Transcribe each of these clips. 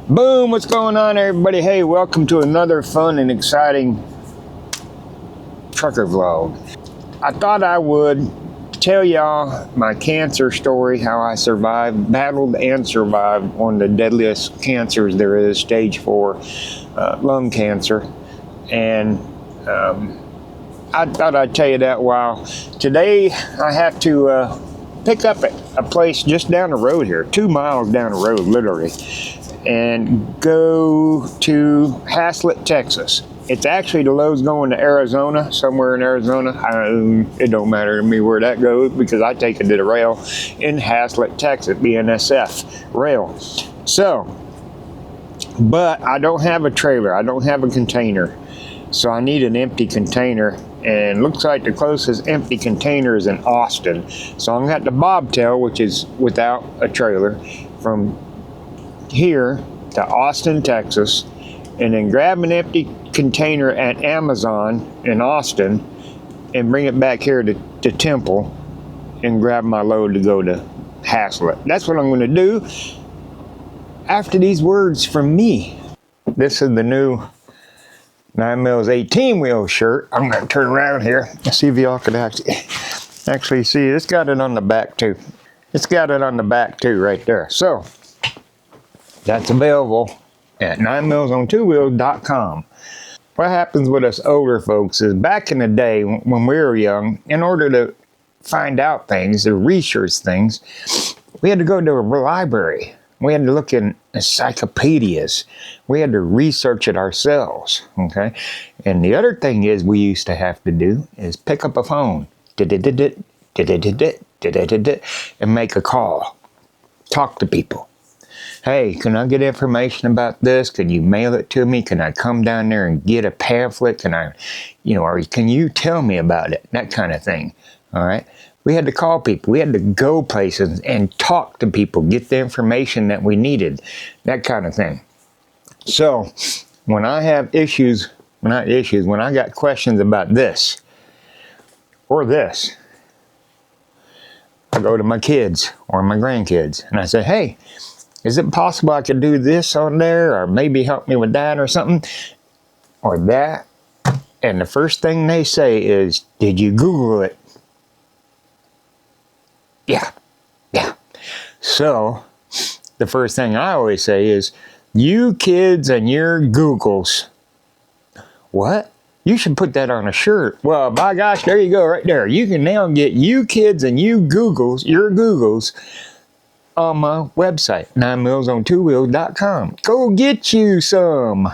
Boom, what's going on, everybody? Hey, welcome to another fun and exciting trucker vlog. I thought I would tell y'all my cancer story, how I survived, battled and survived one of the deadliest cancers there is, stage 4 lung cancer. And I thought I'd tell you that while today I have to pick up a place just down the road here, 2 miles down the road, literally, and go to Haslett, Texas. It's actually the load's going to Arizona, somewhere in Arizona. It don't matter to me where that goes because I take it to the rail in Haslett, Texas, BNSF rail. So, but I don't have a trailer. I don't have a container. So I need an empty container, and looks like the closest empty container is in Austin. So I'm going to have to bobtail, which is without a trailer, from here to Austin, Texas, and then grab an empty container at Amazon in Austin and bring it back here to Temple and grab my load to go to Haslett. That's what I'm going to do after these words from me. This is the new 9mm 18 wheel shirt. I'm going to turn around here and see if y'all can actually see. It's got it on the back too. It's got it on the back too right there. So that's available at 9millsontwowheels.com. What happens with us older folks is back in the day when we were young, in order to find out things, to research things, we had to go to a library. We had to look in encyclopedias. We had to research it ourselves, okay? And the other thing is we used to have to do is pick up a phone, and make a call. Talk to people. Hey, can I get information about this? Can you mail it to me? Can I come down there and get a pamphlet? Can I, or can you tell me about it? That kind of thing, all right? We had to call people. We had to go places and talk to people, get the information that we needed, that kind of thing. So when I have issues, when I got questions about this or this, I go to my kids or my grandkids and I say, hey, is it possible I could do this on there, or maybe help me with that or something, or that? And the first thing they say is, did you Google it? Yeah. So the first thing I always say is, you kids and your Googles. What? You should put that on a shirt. Well, by gosh, there you go right there. You can now get you kids and you Googles, your Googles, on my website, 9millsontwowheels.com. Go get you some.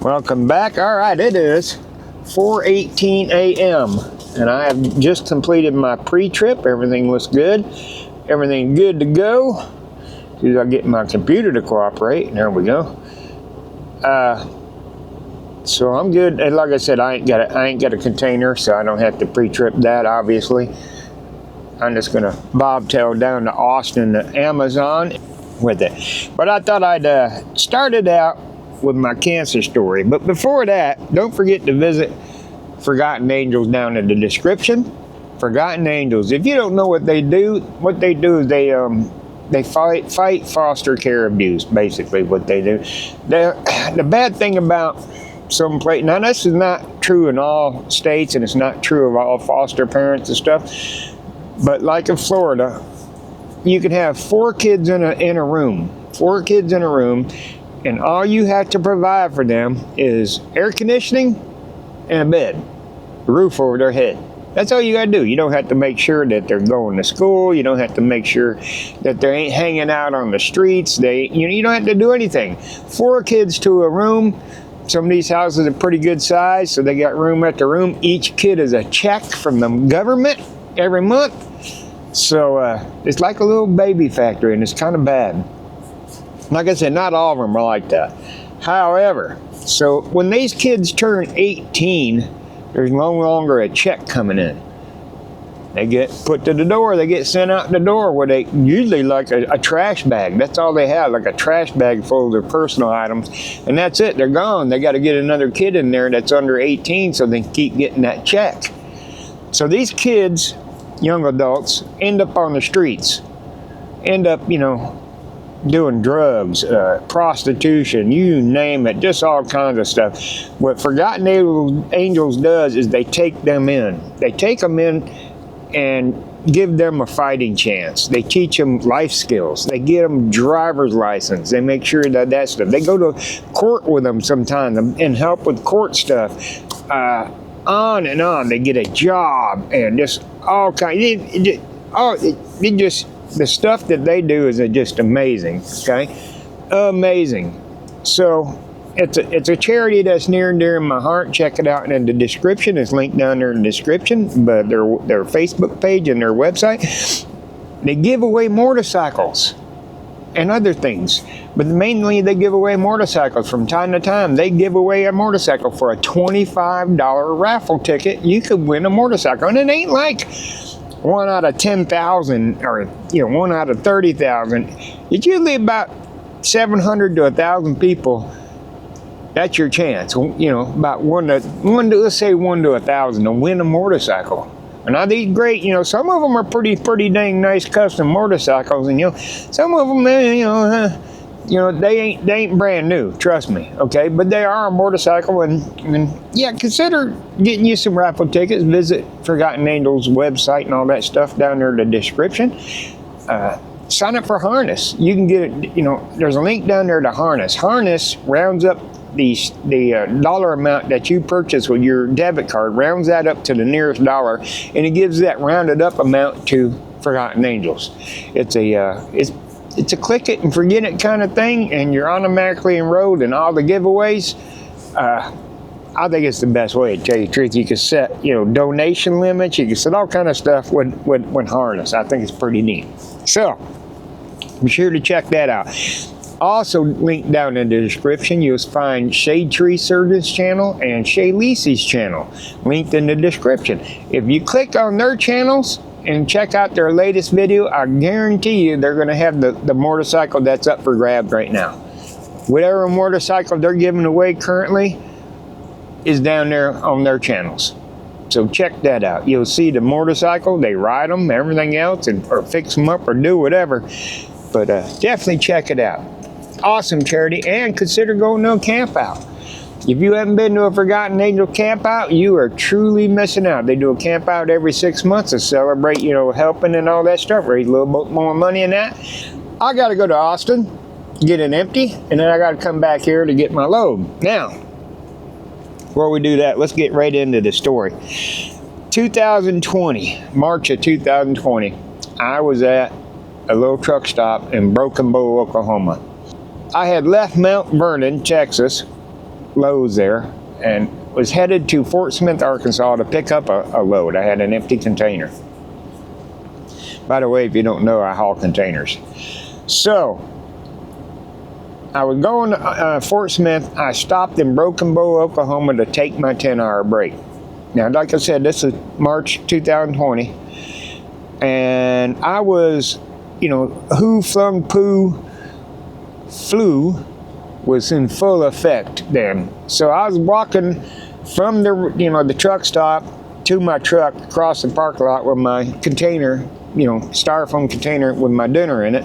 Welcome back. All right, it is 4:18 a.m. and I have just completed my pre-trip. Everything looks good. Everything good to go. As soon as I get my computer to cooperate, there we go. So I'm good, and like I said, I ain't got a container, so I don't have to pre-trip that, obviously. I'm just gonna bobtail down to Austin to Amazon with it. But I thought I'd start it out with my cancer story. But before that, don't forget to visit Forgotten Angels down in the description. Forgotten Angels. If you don't know what they do is they fight foster care abuse, basically what they do. The bad thing about some place, now this is not true in all states, and it's not true of all foster parents and stuff, but like in Florida, you can have 4 kids in a room, and all you have to provide for them is air conditioning and a bed, a roof over their head. That's all you gotta do. You don't have to make sure that they're going to school. You don't have to make sure that they ain't hanging out on the streets. You don't have to do anything. 4 kids to a room. Some of these houses are pretty good size, so they got room at the room. Each kid is a check from the government every month. So it's like a little baby factory, and it's kind of bad. Like I said, not all of them are like that. However, so when these kids turn 18, there's no longer a check coming in. They get put to the door, they get sent out the door where they usually like a trash bag. That's all they have, like a trash bag full of their personal items. And that's it, they're gone. They got to get another kid in there that's under 18 so they can keep getting that check. So these kids young adults end up on the streets, end up, doing drugs, prostitution, you name it, just all kinds of stuff. What Forgotten Angels does is they take them in. They take them in and give them a fighting chance. They teach them life skills. They get them driver's license. They make sure that stuff. They go to court with them sometimes and help with court stuff. On and on. They get a job and just all kinds. The stuff that they do is just amazing. Okay, amazing. So it's a charity that's near and dear in my heart. Check it out in the description. It's linked down there in the description. But their Facebook page and their website. They give away motorcycles and other things. But mainly they give away motorcycles. From time to time, they give away a motorcycle for a $25 raffle ticket. You could win a motorcycle. And it ain't like 1 out of 10,000 or 1 out of 30,000. It's usually about 700 to 1,000 people. That's your chance. About let's say 1 to 1,000 to win a motorcycle. And now these great, some of them are pretty dang nice custom motorcycles, and some of them, they ain't brand new. Trust me, okay? But they are a motorcycle, and yeah, consider getting you some raffle tickets. Visit Forgotten Angels website and all that stuff down there in the description. Sign up for Harness. You can get it. There's a link down there to Harness. Harness rounds up the dollar amount that you purchase with your debit card, rounds that up to the nearest dollar, and it gives that rounded up amount to Forgotten Angels. It's a click it and forget it kind of thing, and you're automatically enrolled in all the giveaways. I think it's the best way, to tell you the truth. You can set donation limits, you can set all kind of stuff with Harness. I think it's pretty neat. So be sure to check that out. Also linked down in the description, you'll find Shadetree Surgeon's channel and Cheyleesi's channel, linked in the description. If you click on their channels and check out their latest video, I guarantee you they're going to have the motorcycle that's up for grabs right now. Whatever motorcycle they're giving away currently is down there on their channels. So check that out. You'll see the motorcycle, they ride them, everything else, or fix them up or do whatever. But definitely check it out. Awesome charity, and consider going to a camp out. If you haven't been to a Forgotten Angel camp out, you are truly missing out. They do a camp out every 6 months to celebrate, helping and all that stuff, raise a little bit more money in that. I got to go to Austin, get it empty, and then I got to come back here to get my load. Now, before we do that, let's get right into the story. 2020, March of 2020, I was at a little truck stop in Broken Bow, Oklahoma. I had left Mount Vernon, Texas, Lowe's there, and was headed to Fort Smith, Arkansas to pick up a load. I had an empty container. By the way, if you don't know, I haul containers. So, I was going to Fort Smith. I stopped in Broken Bow, Oklahoma to take my 10-hour break. Now, like I said, this is March 2020, and I was, who flung poo flu was in full effect then. So I was walking from the truck stop to my truck across the parking lot with my container, styrofoam container with my dinner in it.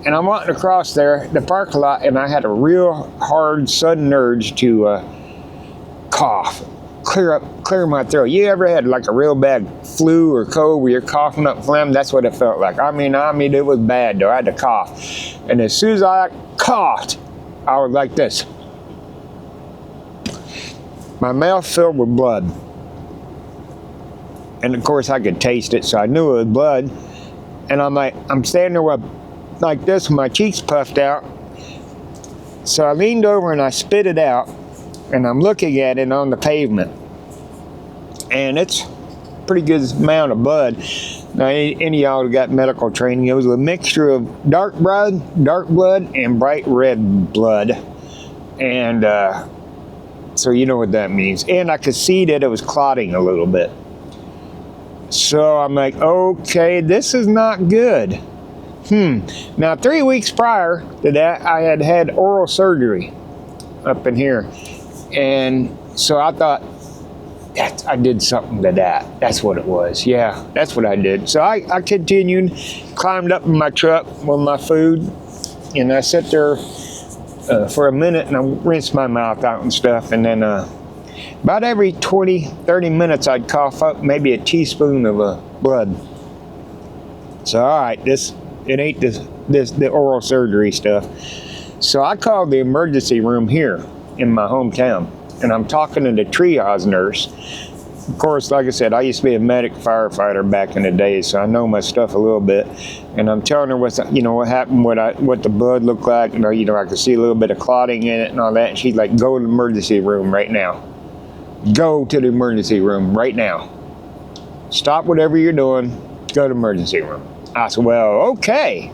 And I'm walking across there, the parking lot, and I had a real hard, sudden urge to cough, clear my throat. You ever had like a real bad flu or cold where you're coughing up phlegm? That's what it felt like. I mean, it was bad though. I had to cough. And as soon as I coughed, I was like this. My mouth filled with blood. And of course I could taste it, so I knew it was blood. And I'm standing there like this with my cheeks puffed out. So I leaned over and I spit it out. And I'm looking at it on the pavement, and it's a pretty good amount of blood. Now, any of y'all who got medical training, it was a mixture of dark blood, and bright red blood, and so you know what that means. And I could see that it was clotting a little bit. So I'm like, okay, this is not good. Now, 3 weeks prior to that, I had oral surgery up in here. And so I thought, I did something to that. That's what it was. Yeah, that's what I did. So I continued, climbed up in my truck with my food, and I sat there for a minute and I rinsed my mouth out and stuff. And then about every 20, 30 minutes, I'd cough up maybe a teaspoon of blood. So all right, it ain't the oral surgery stuff. So I called the emergency room here in my hometown, and I'm talking to the triage nurse. Of course, like I said, I used to be a medic firefighter back in the day, so I know my stuff a little bit. And I'm telling her what happened, what the blood looked like. I could see a little bit of clotting in it and all that. And she's like, "Go to the emergency room right now. Go to the emergency room right now. Stop whatever you're doing. Go to the emergency room." I said, "Well, okay."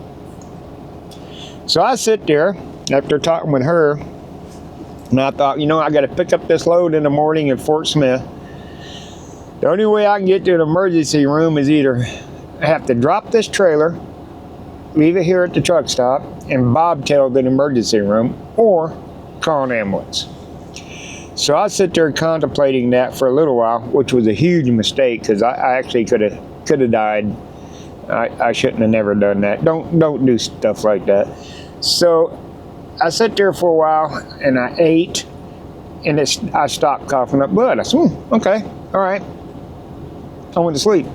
So I sit there after talking with her, and I thought, I got to pick up this load in the morning in Fort Smith. The only way I can get to the emergency room is either I have to drop this trailer, leave it here at the truck stop, and bobtail to the emergency room, or call an ambulance. So I sit there contemplating that for a little while, which was a huge mistake because I actually could have died. I shouldn't have never done that. Don't do stuff like that. So I sat there for a while and I ate, and I stopped coughing up blood. I said, okay, all right. I went to sleep.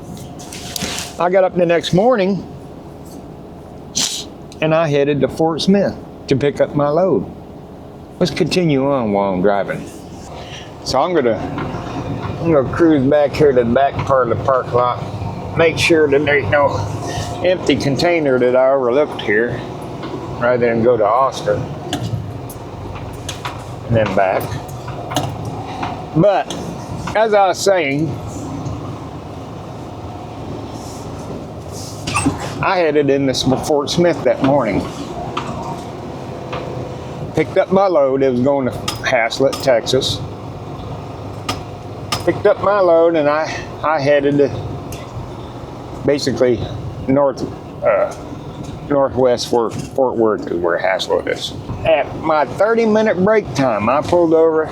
I got up the next morning and I headed to Fort Smith to pick up my load. Let's continue on while I'm driving. So I'm gonna cruise back here to the back part of the park lot, make sure that there's no empty container that I overlooked here, rather than go to Oscar and then back. But as I was saying, I headed into Fort Smith that morning. Picked up my load. It was going to Haslett, Texas. Picked up my load and I headed to basically northwest Fort Worth is where Haslett is. At my 30-minute break time, I pulled over,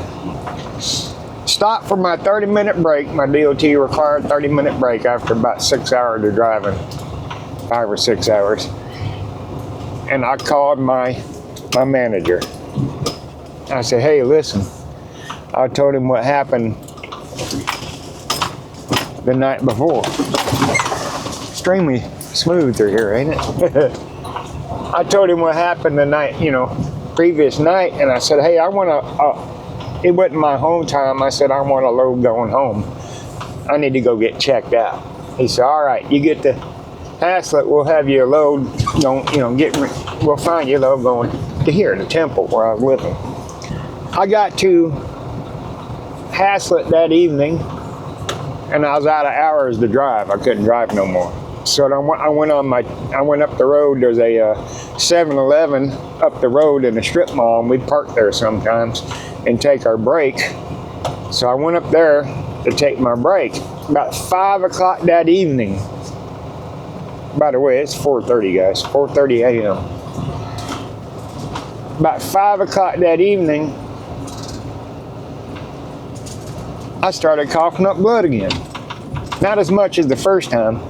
stopped for my 30-minute break. My DOT required 30-minute break after about 6 hours of driving, 5 or 6 hours. And I called my manager. I said, "Hey, listen," I told him what happened the night before. Extremely smooth through here, ain't it? I told him what happened the night, previous night, and I said, "Hey, I want to, it wasn't my home time. I said, I want a load going home. I need to go get checked out." He said, "All right, you get to Haslett, we'll have your load going, we'll find your load going to here, the temple where I was living." I got to Haslett that evening, and I was out of hours to drive. I couldn't drive no more. So I went up the road. There's a 7-Eleven up the road in a strip mall, and we park there sometimes and take our break. So I went up there to take my break. About 5 o'clock that evening. By the way, it's 4:30, guys. 4:30 a.m. About 5 o'clock that evening, I started coughing up blood again. Not as much as the first time,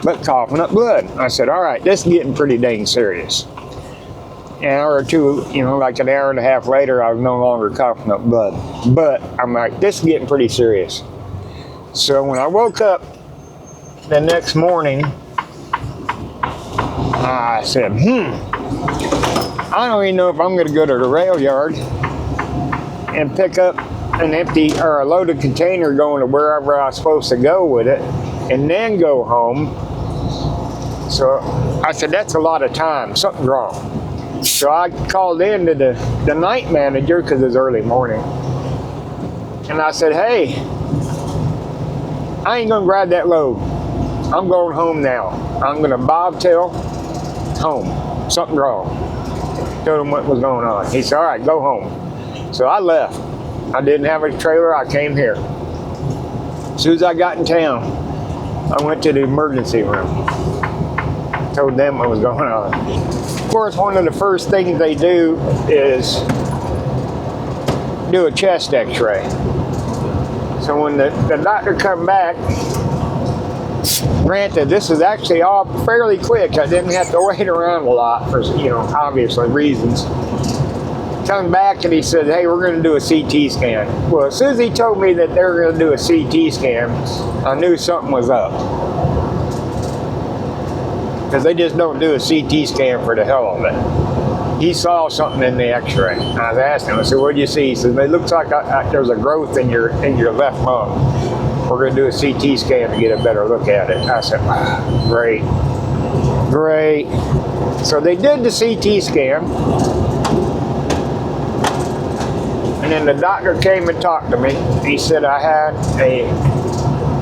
but coughing up blood. I said, "All right, this is getting pretty dang serious." An hour or two, like an hour and a half later, I was no longer coughing up blood. But I'm like, this is getting pretty serious. So when I woke up the next morning, I said, I don't even know if I'm going to go to the rail yard and pick up an empty or a loaded container going to wherever I was supposed to go with it and then go home. So I said, that's a lot of time. Something's wrong. So I called in to the night manager because it's early morning. And I said, "Hey, I ain't going to grab that load. I'm going home now. I'm going to bobtail home. Something wrong." Told him what was going on. He said, "All right, go home." So I left. I didn't have a trailer. I came here. As soon as I got in town, I went to the emergency room. Told them what was going on. Of course, one of the first things they do is do a chest x-ray. So when the doctor come back, granted, this is actually all fairly quick. I didn't have to wait around a lot for, you know, obviously reasons. Come back and he said, hey, we're going to do a CT scan. Well, as soon as he told me that they were going to do a CT scan, I knew something was up. Because they just don't do a CT scan for the hell of it. He saw something in the x-ray. I was asking him, I said, what did you see? He said, it looks like there's a growth in your left lung. We're going to do a CT scan to get a better look at it. I said, great. Great. So they did the CT scan. And then the doctor came and talked to me. He said I had a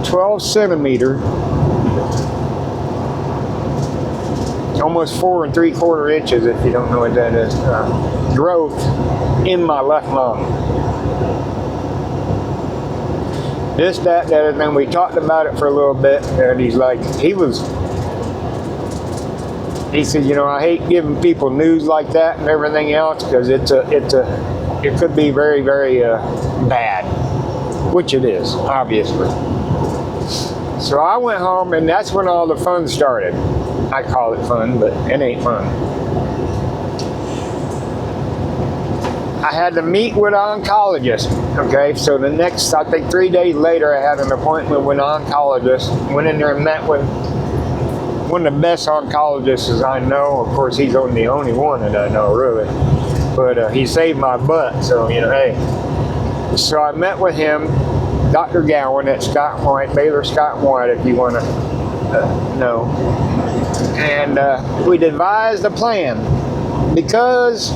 12 centimeter, almost 4 3/4 inches, if you don't know what that is, growth in my left lung. This, that, the other thing. We talked about it for a little bit, and he's like, he said, you know, I hate giving people news like that and everything else, because it could be very, very bad, which it is, obviously. So I went home, and that's when all the fun started. I call it fun, but it ain't fun. I had to meet with an oncologist, okay? So the next, I think 3 days later, I had an appointment with an oncologist. Went in there and met with one of the best oncologists I know. Of course, he's the only one that I know, really. But he saved my butt, so, you know, hey. So I met with him, Dr. Gowan at Scott White, Baylor Scott White, if you want to know. And we devised a plan. Because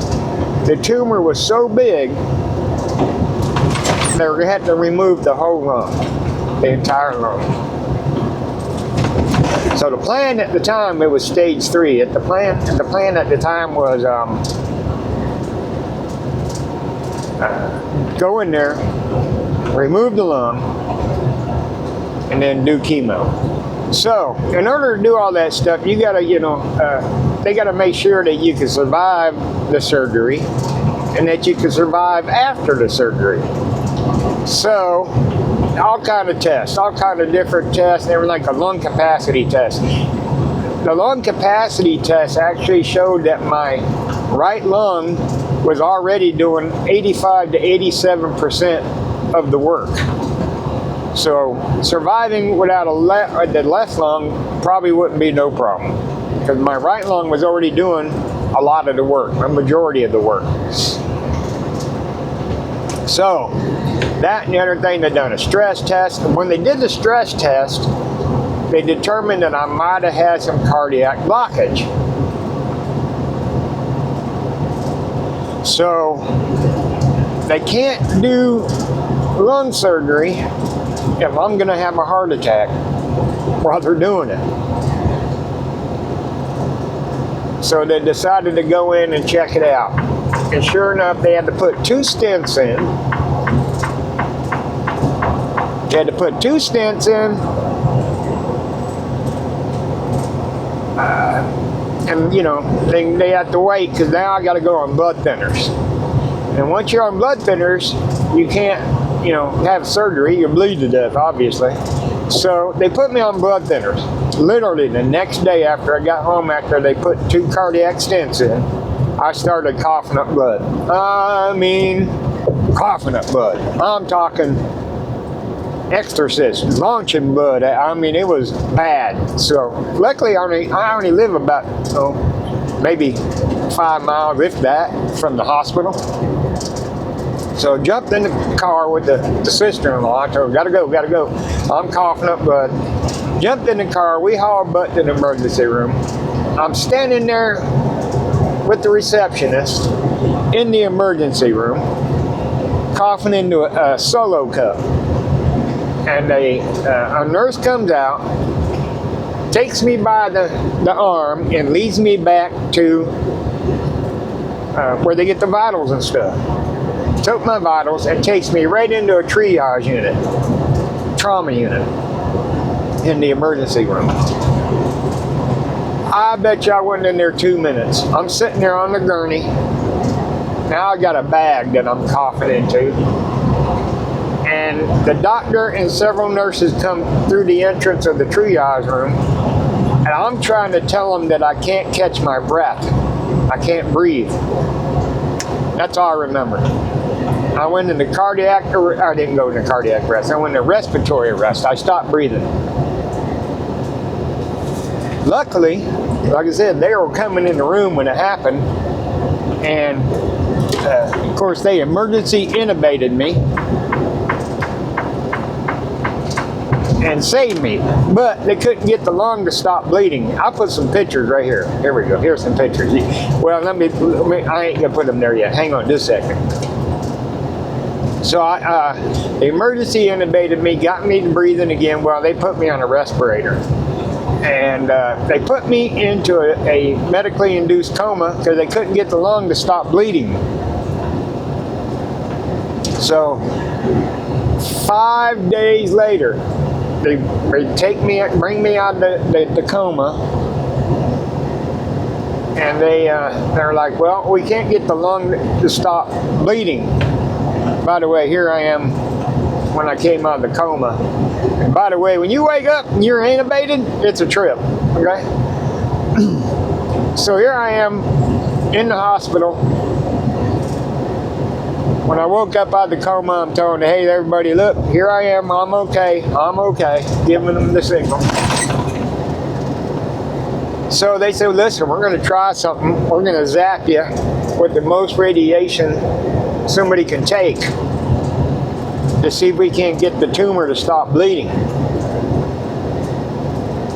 the tumor was so big, they had to remove the whole lung, the entire lung. So the plan at the time, it was stage 3. The plan at the time was go in there, remove the lung, and then do chemo. So, in order to do all that stuff, you gotta, you know, they gotta make sure that you can survive the surgery and that you can survive after the surgery. So, all kind of tests, all kind of different tests, and everything, like a lung capacity test. The lung capacity test actually showed that my right lung was already doing 85 to 87% of the work. So surviving without the left lung probably wouldn't be no problem, because my right lung was already doing a lot of the work, a majority of the work. So that and the other thing, they done a stress test. And when they did the stress test, they determined that I might have had some cardiac blockage. So they can't do lung surgery if I'm going to have a heart attack while they're doing it. So they decided to go in and check it out. And sure enough, they had to put 2 stents in. They had to put 2 stents in. And, you know, they have to wait, because now I got to go on blood thinners. And once you're on blood thinners, you can't, you know, have surgery. You bleed to death, obviously. So they put me on blood thinners. Literally the next day after I got home, after they put 2 cardiac stents in, I started coughing up blood. I mean, coughing up blood. I'm talking exorcist, launching blood. I mean, it was bad. So luckily, I only live about, maybe 5 miles, if that, from the hospital. So I jumped in the car with the sister-in-law. I told her, gotta go. I'm coughing up blood. Jumped in the car. We hauled butt to the emergency room. I'm standing there with the receptionist in the emergency room, coughing into a solo cup. And a nurse comes out, takes me by the arm, and leads me back to where they get the vitals and stuff. Took my vitals and takes me right into a triage unit, trauma unit, in the emergency room. I bet you I wasn't in there 2 minutes. I'm sitting there on the gurney. Now I got a bag that I'm coughing into. And and the doctor and several nurses come through the entrance of the triage room, and I'm trying to tell them that I can't catch my breath. I can't breathe. That's all I remember. I went into cardiac, or I didn't go into cardiac arrest. I went into respiratory arrest. I stopped breathing. Luckily, like I said, they were coming in the room when it happened, and of course they emergency intubated me and saved me, but they couldn't get the lung to stop bleeding. I'll put some pictures right here. Here we go. Here's some pictures. Well, let me I ain't gonna put them there yet. Hang on just a second. So the emergency intubated me, got me breathing again. Well, they put me on a respirator. And they put me into a medically induced coma because they couldn't get the lung to stop bleeding. So 5 days later, they bring me out of the coma, and they're like, well, we can't get the lung to stop bleeding. By the way, here I am when I came out of the coma. And by the way, when you wake up and you're intubated, it's a trip, okay? So here I am in the hospital. When I woke up out of the coma, I'm telling, hey, everybody, look, here I am, I'm okay, giving them the signal. So they said, listen, we're gonna try something. We're gonna zap you with the most radiation somebody can take to see if we can't get the tumor to stop bleeding.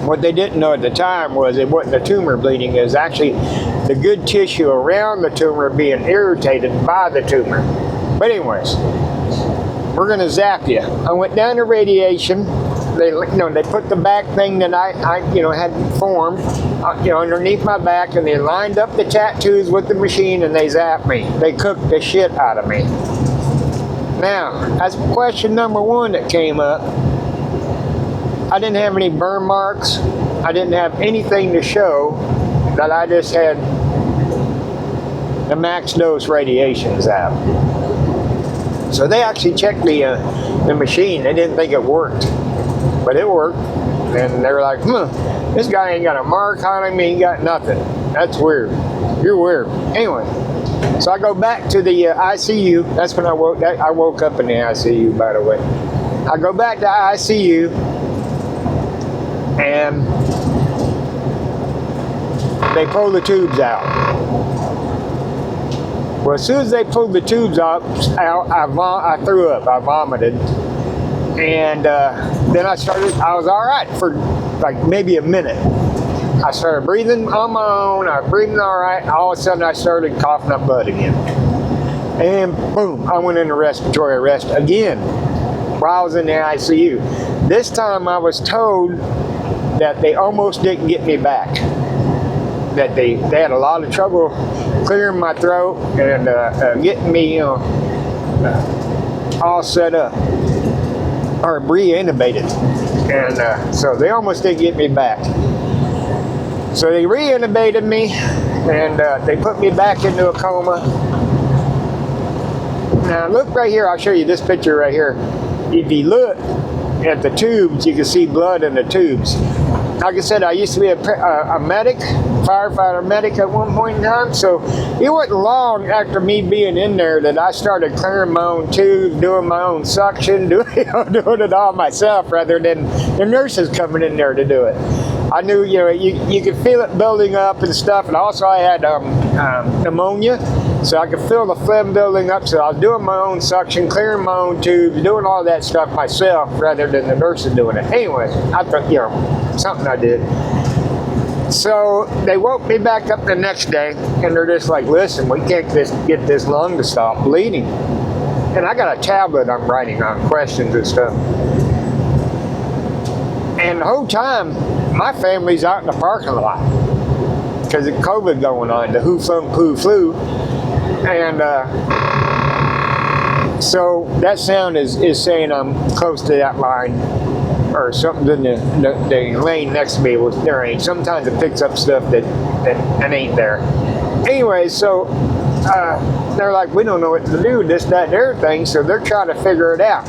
What they didn't know at the time was it wasn't the tumor bleeding, it was actually the good tissue around the tumor being irritated by the tumor. But anyways, we're gonna zap you. I went down to radiation. They put the back thing that I had formed, underneath my back, and they lined up the tattoos with the machine, and they zapped me. They cooked the shit out of me. Now, that's question number one that came up. I didn't have any burn marks. I didn't have anything to show that I just had the max dose radiation zap. So they actually checked the machine. They didn't think it worked, but it worked. And they were like, this guy ain't got a mark on him, he ain't got nothing. That's weird. You're weird. Anyway, so I go back to the ICU. That's when I woke up in the ICU, by the way. I go back to ICU, and they pull the tubes out. Well, as soon as they pulled the tubes out, I threw up. I vomited. And then I was all right for like maybe a minute. I started breathing on my own. I was breathing all right. All of a sudden, I started coughing up blood again. And boom, I went into respiratory arrest again while I was in the ICU. This time, I was told that they almost didn't get me back. That they had a lot of trouble clearing my throat and getting me all set up or re-intubated. And so they almost didn't get me back. So they re-intubated me, and they put me back into a coma. Now look right here, I'll show you this picture right here. If you look at the tubes, you can see blood in the tubes. Like I said, I used to be a medic, firefighter medic at one point in time, so it wasn't long after me being in there that I started clearing my own tubes, doing my own suction, doing it all myself rather than the nurses coming in there to do it. I knew, you could feel it building up and stuff, and also I had pneumonia, so I could feel the phlegm building up, so I was doing my own suction, clearing my own tubes, doing all that stuff myself rather than the nurses doing it. Anyway, I thought, something I did. So they woke me back up the next day, and they're just like, listen, we can't just get this lung to stop bleeding. And I got a tablet I'm writing on questions and stuff. And the whole time, my family's out in the parking lot because of COVID going on, the who flung poo flu. And so that sound is saying I'm close to that line, or something in the lane next to me was there ain't. Sometimes it picks up stuff that ain't there. Anyway, so they're like, we don't know what to do, this, that, and everything, so they're trying to figure it out.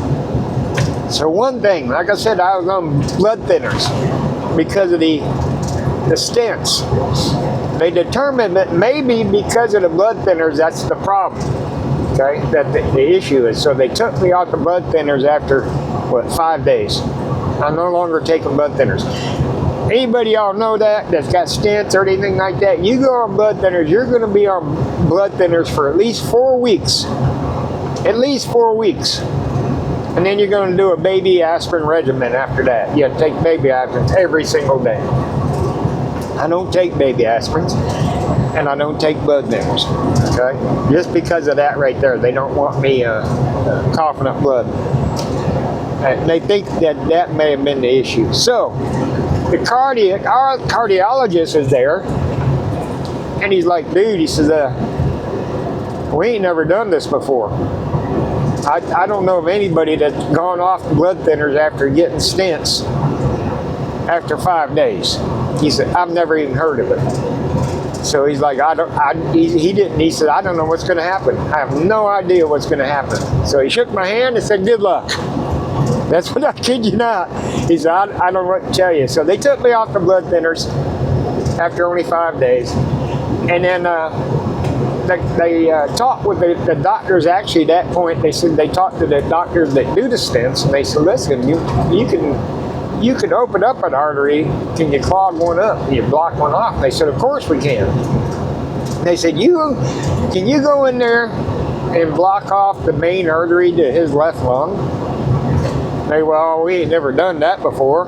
So one thing, like I said, I was on blood thinners because of the stents. They determined that maybe because of the blood thinners, that's the problem. Okay, that the issue is. So they took me off the blood thinners after, what, 5 days. I'm no longer taking blood thinners. Anybody y'all know that's got stents or anything like that, you go on blood thinners, you're going to be on blood thinners for at least 4 weeks. At least 4 weeks. And then you're going to do a baby aspirin regimen after that. You take baby aspirins every single day. I don't take baby aspirins, and I don't take blood thinners. Okay? Just because of that right there. They don't want me coughing up blood. And they think that may have been the issue. So, our cardiologist is there, and he's like, dude, he says, we ain't never done this before. I don't know of anybody that's gone off blood thinners after getting stents after 5 days. He said, I've never even heard of it. So he's like, he didn't. He said, I don't know what's going to happen. I have no idea what's going to happen. So he shook my hand and said, good luck. That's what I kid you not. He said, I don't know what to tell you. So they took me off the blood thinners after only 5 days. And then they talked with the doctors. Actually, at that point, they said they talked to the doctors that do the stents, and they said, listen, you can open up an artery. Can you clog one up? Can you block one off? They said, of course we can. They said, can you go in there and block off the main artery to his left lung? They, well, we ain't never done that before.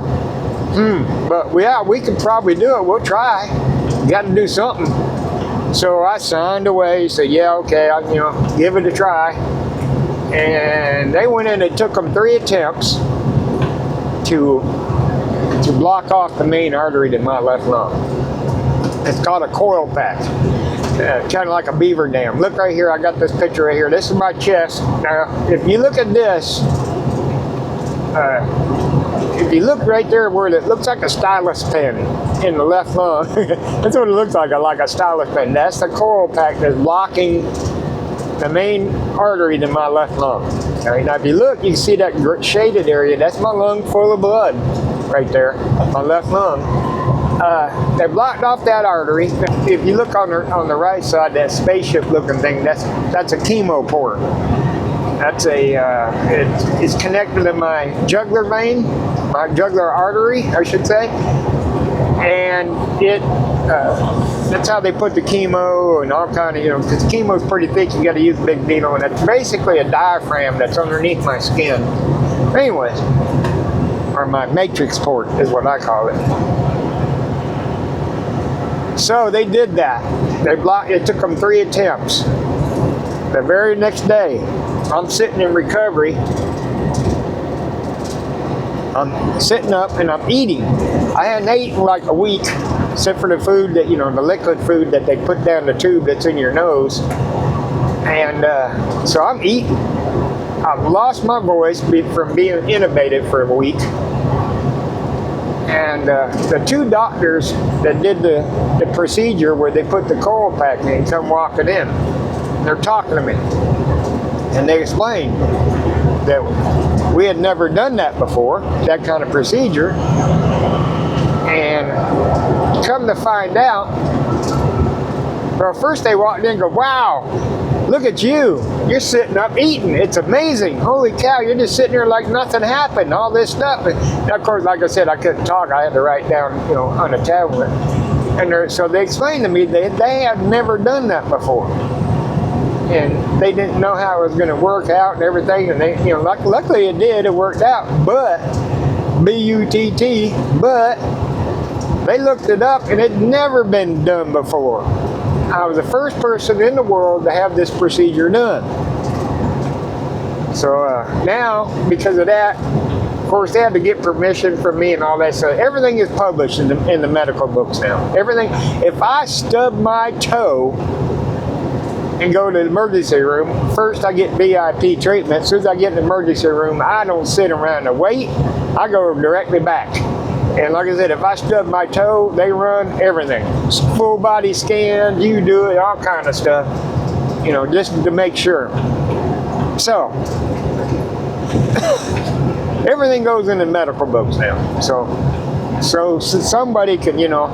But yeah, we could probably do it. We'll try. Got to do something. So I signed away, said, yeah, okay, give it a try. And they went in, it took them 3 attempts to block off the main artery to my left lung. It's called a coil pack, kind of like a beaver dam. Look right here, I got this picture right here. This is my chest. Now, if you look at this, if you look right there where it looks like a stylus pen in the left lung, that's what it looks like a stylus pen. That's the coil pack that's blocking the main artery to my left lung. Okay, now if you look, you can see that shaded area. That's my lung full of blood right there, my left lung. They blocked off that artery. If you look on the right side, that spaceship looking thing, that's a chemo port. That's it's connected to my jugular vein, my jugular artery, I should say. And that's how they put the chemo and all kind of, because chemo's pretty thick, you got to use a big needle, and it's basically a diaphragm that's underneath my skin. Anyways, or my matrix port is what I call it. So they did that. It took them 3 attempts. The very next day, I'm sitting in recovery. I'm sitting up and I'm eating. I hadn't eaten like a week, except for the food that, the liquid food that they put down the tube that's in your nose. And so I'm eating. I've lost my voice from being intubated for a week. And the 2 doctors that did the procedure where they put the coil pack in come walking in. They're talking to me. And they explained that we had never done that before, that kind of procedure. And come to find out, well, first they walked in and go, wow, look at you. You're sitting up eating. It's amazing. Holy cow, you're just sitting there like nothing happened, all this stuff. And of course, like I said, I couldn't talk. I had to write down, on a tablet. And so they explained to me they had never done that before. And they didn't know how it was going to work out and everything. And they, luckily it did. It worked out. But, B-U-T-T, but they looked it up and it had never been done before. I was the first person in the world to have this procedure done. So now, because of that, of course, they had to get permission from me and all that. So everything is published in the medical books now. Everything. If I stub my toe and go to the emergency room, first I get VIP treatment. As soon as I get in the emergency room, I don't sit around and wait. I go directly back. And like I said, if I stub my toe, they run everything. Full body scan, you do it, all kind of stuff, just to make sure. So, everything goes in the medical books now. So somebody can, you know,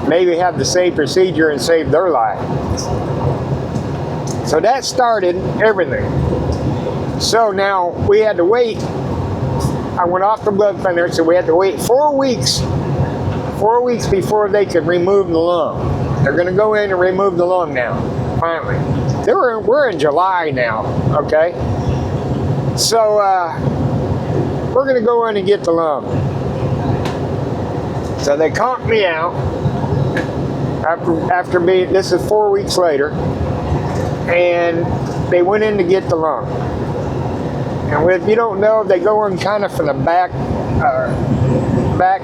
maybe have the same procedure and save their life. So that started everything. So now we had to wait. I went off the blood thinner, so we had to wait 4 weeks. 4 weeks before they could remove the lung. They're going to go in and remove the lung now, finally. We're in July now, okay? So we're going to go in and get the lung. So they conked me out after being, this is 4 weeks later, and they went in to get the lung. And if you don't know, they go in kind of from the back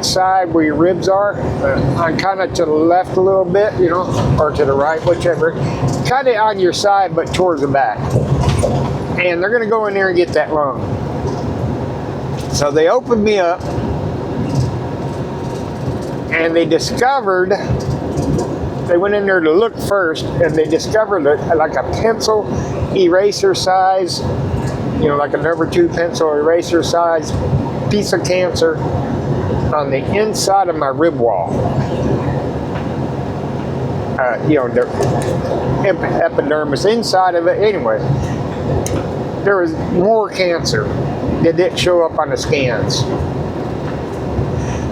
side where your ribs are, on kind of to the left a little bit, you know, or to the right, whichever. Kind of on your side, but towards the back. And they're going to go in there and get that lung. So they opened me up, and they discovered, they went in there to look first, and they discovered like a pencil eraser size, you know, like a number 2 pencil eraser size piece of cancer on the inside of my rib wall. You know, the epidermis inside of it. Anyway, there was more cancer that didn't show up on the scans.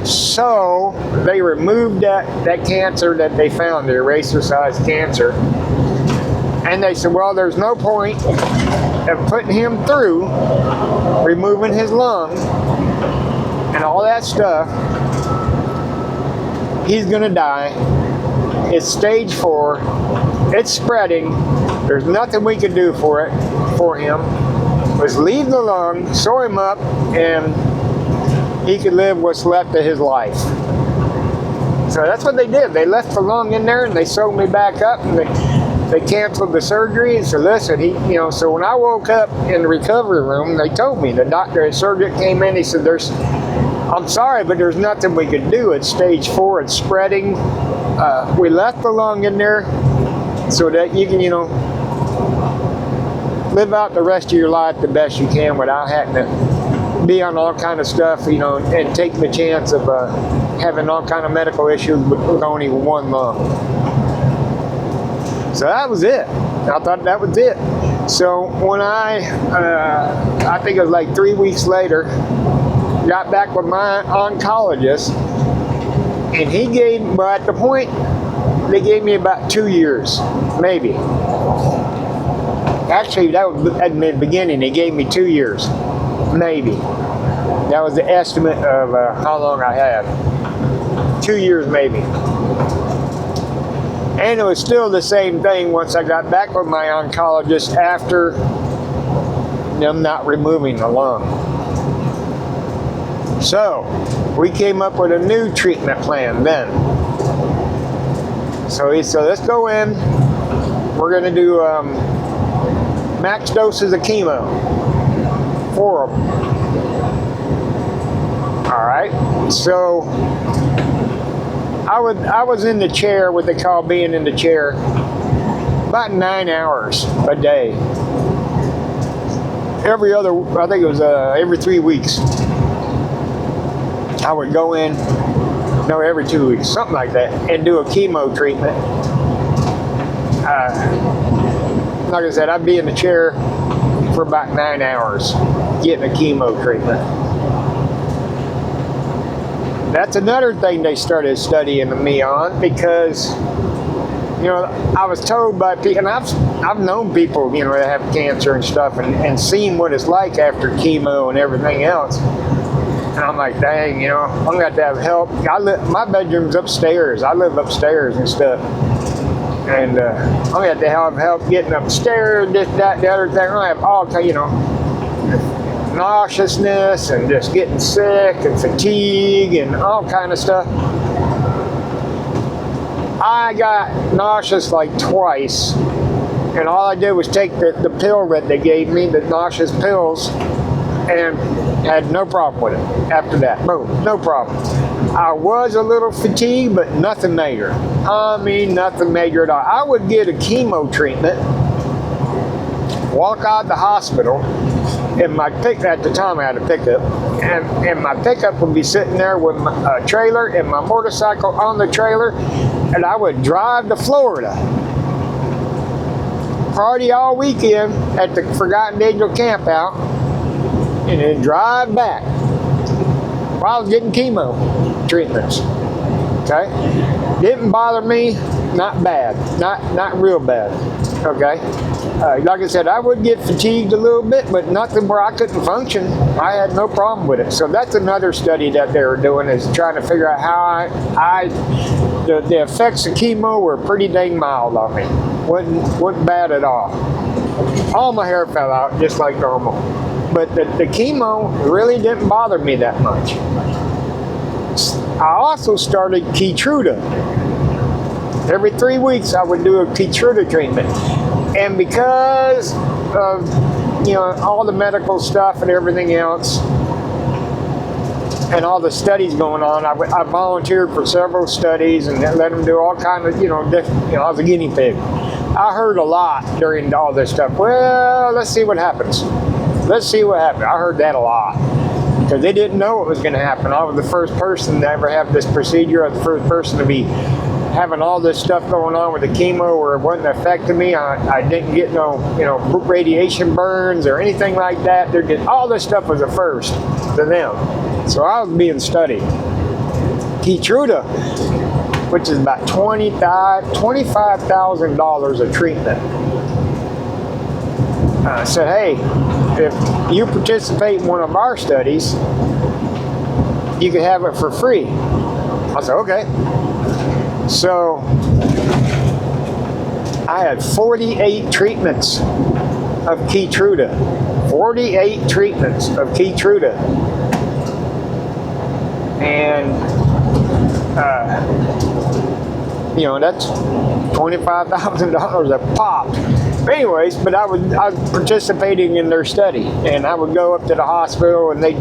So they removed that cancer that they found, the eraser-sized cancer, and they said, well, there's no point of putting him through removing his lung and all that stuff. He's gonna die. It's stage 4. It's spreading. There's nothing we can do for him. Let's leave the lung, sew him up, and he could live what's left of his life. So that's what they did. They left the lung in there, and they sewed me back up, and they canceled the surgery. And so listen, you know, so when I woke up in the recovery room, they told me, the surgeon came in, he said, I'm sorry, but there's nothing we can do. It's stage 4, it's spreading. We left the lung in there so that you can, you know, live out the rest of your life the best you can without having to be on all kind of stuff, you know, and take the chance of having all kind of medical issues with only one lung. So that was it. I thought that was it. So when I think it was like 3 weeks later, got back with my oncologist, and he gave, well, at the point, they gave me about 2 years, maybe. Actually, that was at the beginning. They gave me 2 years, maybe. That was the estimate of how long I had. 2 years, maybe. And it was still the same thing once I got back with my oncologist after them not removing the lung. So, we came up with a new treatment plan then. So he said, let's go in. We're going to do max doses of chemo. 4 of them. All right. So, I was in the chair, what they call being in the chair, about 9 hours a day. I think it was every 3 weeks. I would go in, no, every 2 weeks, something like that, and do a chemo treatment. Like I said, I'd be in the chair for about 9 hours getting a chemo treatment. That's another thing they started studying me on, because, you know, I was told by people, and I've known people, you know, that have cancer and stuff, and seen what it's like after chemo and everything else. And I'm like, dang, you know, I'm going to have to have help. My bedroom's upstairs. I live upstairs and stuff. And I'm going to have to have help getting upstairs, this, that, the other thing. I'm going to have all, you know, nauseousness and just getting sick and fatigue and all kind of stuff. I got nauseous like twice. And all I did was take the pill that they gave me, the nauseous pills, and had no problem with it after that. Boom, no problem. I was a little fatigued, but nothing major. I mean, nothing major at all. I would get a chemo treatment, walk out the hospital, and my at the time I had a pickup, and my pickup would be sitting there with my trailer and my motorcycle on the trailer, and I would drive to Florida, party all weekend at the Forgotten Angel camp out, and then drive back while I was getting chemo treatments. Okay, didn't bother me, not bad, not real bad. Okay, like I said, I would get fatigued a little bit, but nothing where I couldn't function. I had no problem with it. So that's another study that they were doing, is trying to figure out how the effects of chemo were pretty dang mild on me. Wasn't bad at all. All my hair fell out just like normal, but the chemo really didn't bother me that much. I also started Keytruda. Every 3 weeks I would do a Keytruda treatment. And because of, all the medical stuff and everything else, and all the studies going on, I volunteered for several studies and let them do all kinds of, different, I was a guinea pig. I heard a lot during all this stuff. Well, let's see what happens. Let's see what happens. I heard that a lot, because they didn't know what was going to happen. I was the first person to ever have this procedure. I was the first person to be having all this stuff going on with the chemo where it wasn't affecting me. I didn't get no, radiation burns or anything like that. All this stuff was a first to them. So I was being studied. Keytruda, which is about $25,000 a treatment. I said, hey, if you participate in one of our studies, you can have it for free. I said, okay. So I had 48 treatments of Keytruda. 48 treatments of Keytruda. And, that's $25,000 a pop. Anyways, but I was participating in their study, and I would go up to the hospital and they'd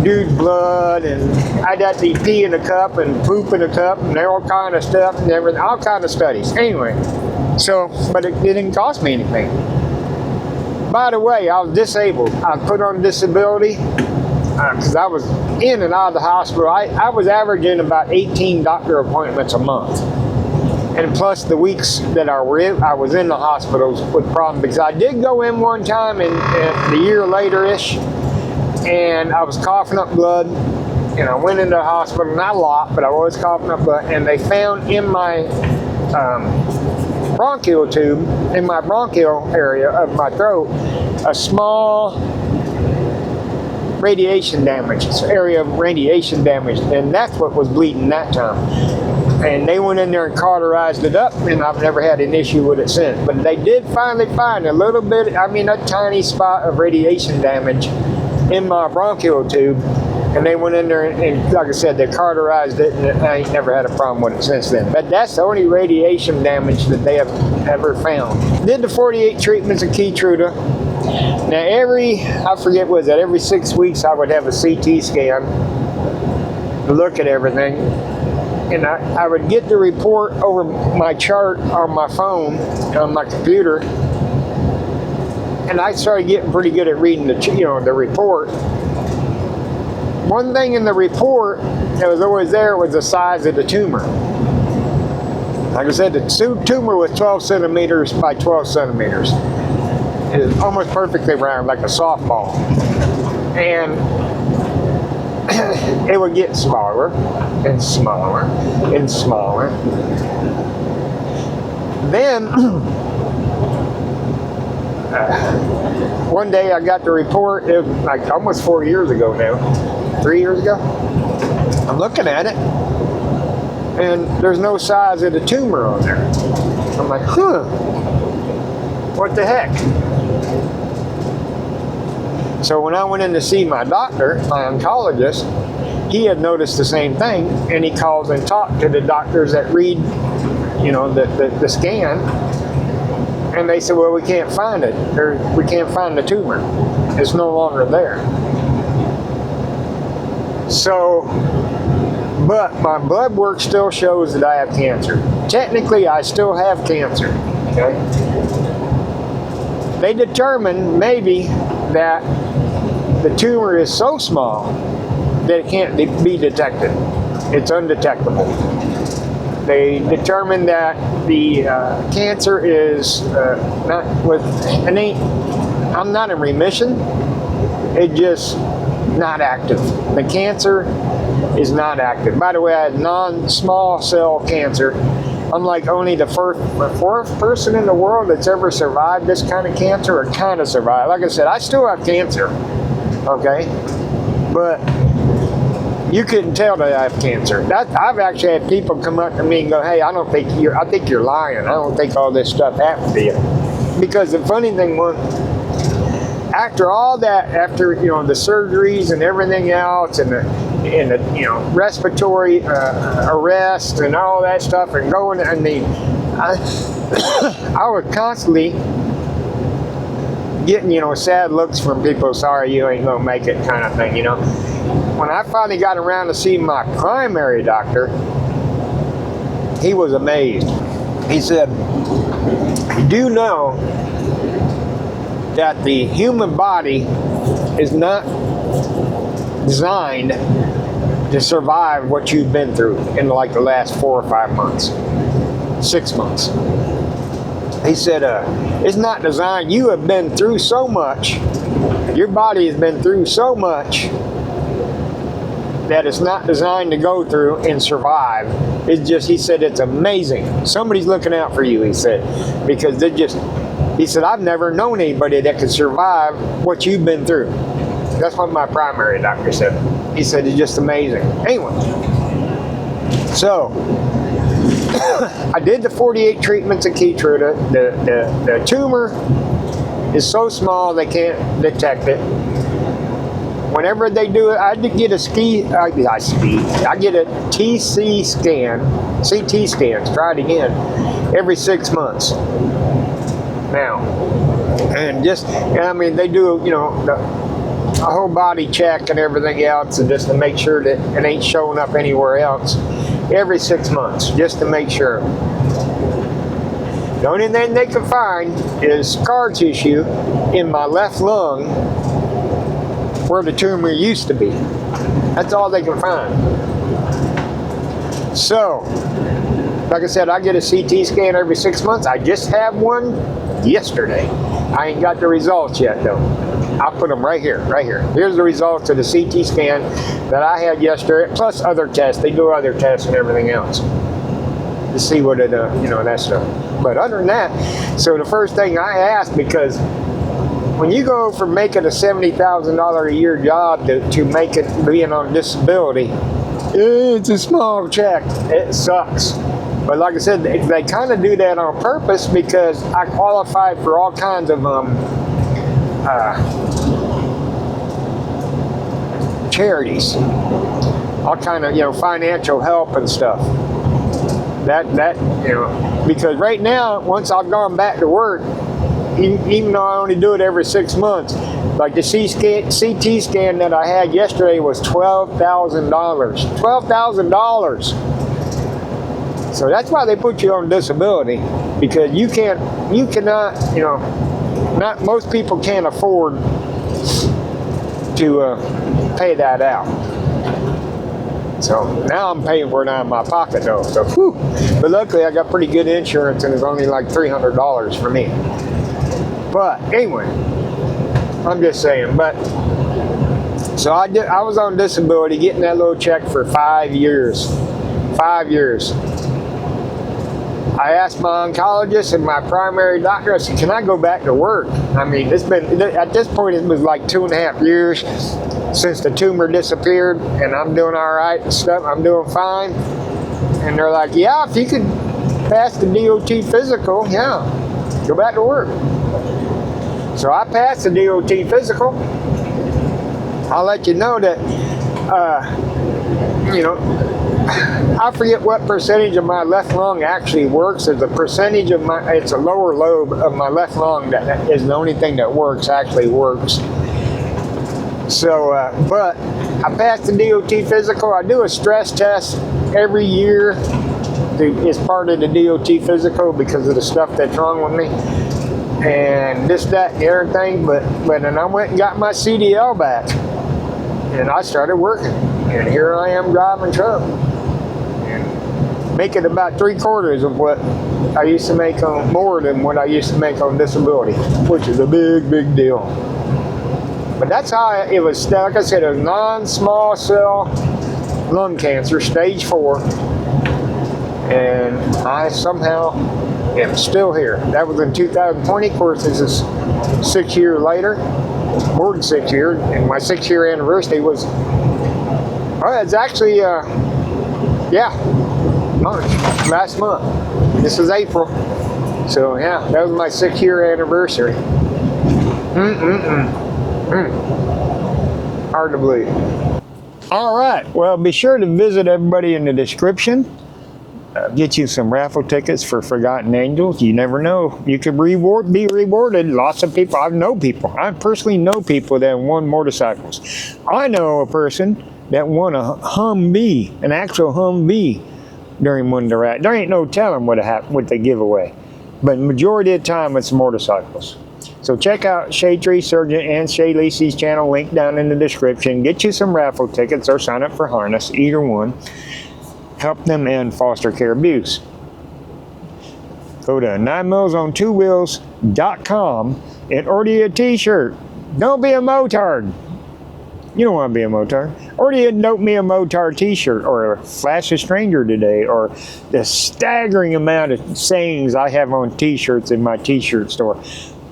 do blood, and I'd have to pee in a cup and poop in a cup and all kind of stuff and everything, all kind of studies. Anyway, but it didn't cost me anything. By the way, I was disabled. I was put on disability because I was in and out of the hospital. I was averaging about 18 doctor appointments a month. And plus the weeks that I was in the hospitals with problems, because I did go in one time in a year later-ish, and I was coughing up blood, and I went into the hospital, not a lot, but I was coughing up blood, and they found in my bronchial tube, in my bronchial area of my throat, a small radiation damage, area of radiation damage, and that's what was bleeding that time. And they went in there and cauterized it up, and I've never had an issue with it since. But they did finally find a little bit, a tiny spot of radiation damage in my bronchial tube. And they went in there and like I said, they cauterized it, and I ain't never had a problem with it since then. But that's the only radiation damage that they have ever found. Did the 48 treatments of Keytruda. Now every 6 weeks I would have a CT scan to look at everything. And I would get the report over my chart on my phone, on my computer, and I started getting pretty good at reading the report. One thing in the report that was always there was the size of the tumor. Like I said, the tumor was 12 centimeters by 12 centimeters. It was almost perfectly round, like a softball. And it would get smaller and smaller and smaller. Then one day I got the report. It was like almost 4 years ago now, 3 years ago. I'm looking at it, and there's no size of the tumor on there. I'm like, what the heck? So when I went in to see my doctor, my oncologist, he had noticed the same thing, and he calls and talked to the doctors that read, the scan, and they said, well, we can't find it. We can't find the tumor. It's no longer there. So, but my blood work still shows that I have cancer. Technically, I still have cancer. Okay? They determined maybe that the tumor is so small that it can't be detected. It's undetectable. They determined that the cancer is I'm not in remission. It's just not active. The cancer is not active. By the way, I had non-small cell cancer. I'm like only the fourth person in the world that's ever survived this kind of cancer, or kind of survived. Like I said, I still have cancer, okay? But you couldn't tell that I have cancer. I've actually had people come up to me and go, hey, I think you're lying. I don't think all this stuff happened to you. Because the funny thing was, after all that, after the surgeries and everything else, and the respiratory arrest and all that stuff, and going, I was constantly getting sad looks from people. Sorry, you ain't gonna make it, kind of thing. When I finally got around to see my primary doctor, he was amazed. He said, "Do you know that the human body is not designed to survive what you've been through in like the last 4 or 5 months, 6 months?" He said, it's not designed. You have been through so much. Your body has been through so much that it's not designed to go through and survive. It's just, he said, it's amazing. Somebody's looking out for you, he said, because he said, I've never known anybody that could survive what you've been through. That's what my primary doctor said. He said, it's just amazing. Anyway, so I did the 48 treatments of Gettr. The tumor is so small they can't detect it. Whenever they do it, I get a I get a TC scan, CT scans, try it again, every 6 months now. And they do, a whole body check and everything else, and just to make sure that it ain't showing up anywhere else every 6 months, just to make sure. The only thing they can find is scar tissue in my left lung where the tumor used to be. That's all they can find. So, like I said, I get a CT scan every 6 months. I just had one yesterday. I ain't got the results yet though. I'll put them right here. Here's the results of the CT scan that I had yesterday, plus other tests. They do other tests and everything else to see what it, that stuff. But other than that, so the first thing I asked, because when you go from making a $70,000 a year job to making being on disability, it's a small check. It sucks. But like I said, they kind of do that on purpose because I qualified for all kinds of charities, all kind of financial help and stuff. Because right now, once I've gone back to work, even though I only do it every 6 months, like the CT scan that I had yesterday was $12,000. $12,000. So that's why they put you on disability, because you cannot, not most people can't afford to pay that out. So now I'm paying for it out of my pocket though. So, whew. But luckily I got pretty good insurance, and it's only like $300 for me. But anyway, I'm just saying. But so I was on disability, getting that little check for 5 years. 5 years. I asked my oncologist and my primary doctor, I said, can I go back to work? I mean, at this point, it was like 2.5 years since the tumor disappeared, and I'm doing all right and stuff. I'm doing fine. And they're like, yeah, if you could pass the DOT physical, yeah, go back to work. So I passed the DOT physical. I'll let you know that, I forget what percentage of my left lung actually works. It's a percentage of it's a lower lobe of my left lung that is the only thing that actually works. So, but I passed the DOT physical. I do a stress test every year as part of the DOT physical because of the stuff that's wrong with me. and this, that, and everything. But then I went and got my CDL back, and I started working. And here I am driving truck, and making about 3/4 of what I used to make on, more than what I used to make on disability, which is a big, big deal. But that's how it was. Like I said, it was non-small cell lung cancer, stage 4, and I somehow am still here. That was in 2020. Of course, this is 6 years later, more than 6 years, and my 6-year anniversary was, well, it's actually, yeah, March, last month. This is April. So yeah, that was my 6-year anniversary. Hard to believe. All right, well, be sure to visit everybody in the description. Get you some raffle tickets for Forgotten Angels. You never know. You could be rewarded. Lots of people, I personally know people that won motorcycles. I know a person that won a Humvee, an actual Humvee, during one of the raffles. There ain't no telling what they give away. But the majority of the time, it's motorcycles. So check out Shadetree Surgeon and Cheyleesi's channel, link down in the description. Get you some raffle tickets or sign up for harness, either one. Help them end foster care abuse. Go to 9millsontwowheels.com and order you a t-shirt. Don't be a motard. You don't want to be a motard. Order you a Note Me a Motard t-shirt, or a Flash a Stranger today, or the staggering amount of sayings I have on t-shirts in my t-shirt store.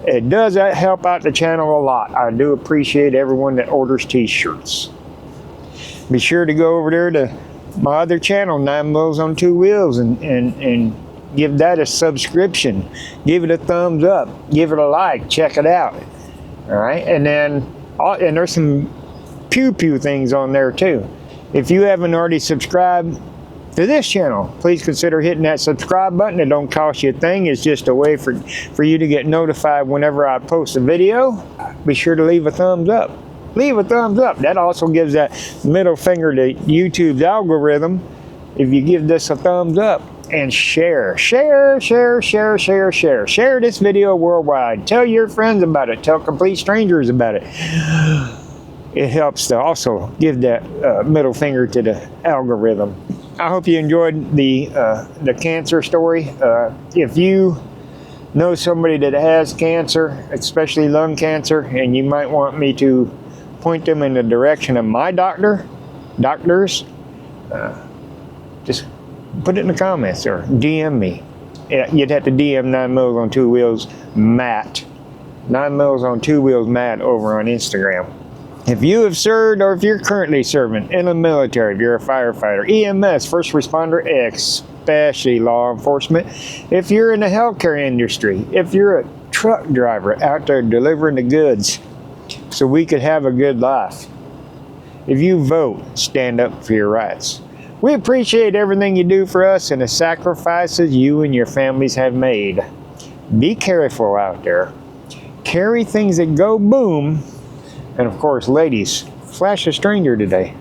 It does help out the channel a lot. I do appreciate everyone that orders t-shirts. Be sure to go over there to my other channel, 9 Mills on 2 Wheels, and give that a subscription. Give it a thumbs up. Give it a like. Check it out. All right, and there's some pew things on there too. If you haven't already subscribed to this channel, please consider hitting that subscribe button. It don't cost you a thing. It's just a way for you to get notified whenever I post a video. Be sure to leave a thumbs up. Leave a thumbs up. That also gives that middle finger to YouTube's algorithm if you give this a thumbs up. And share this video worldwide. Tell your friends about it. Tell complete strangers about it. It helps to also give that middle finger to the algorithm. I hope you enjoyed the cancer story. If you know somebody that has cancer, especially lung cancer, and you might want me to point them in the direction of my doctors, just put it in the comments or DM me. You'd have to DM 9 Mills on 2 Wheels Matt. 9 Mills on 2 Wheels Matt over on Instagram. If you have served, or if you're currently serving in the military, if you're a firefighter, EMS, first responder, especially law enforcement, if you're in the healthcare industry, if you're a truck driver out there delivering the goods so we could have a good life, if you vote, stand up for your rights. We appreciate everything you do for us and the sacrifices you and your families have made. Be careful out there. Carry things that go boom. And of course, ladies, flash a stranger today.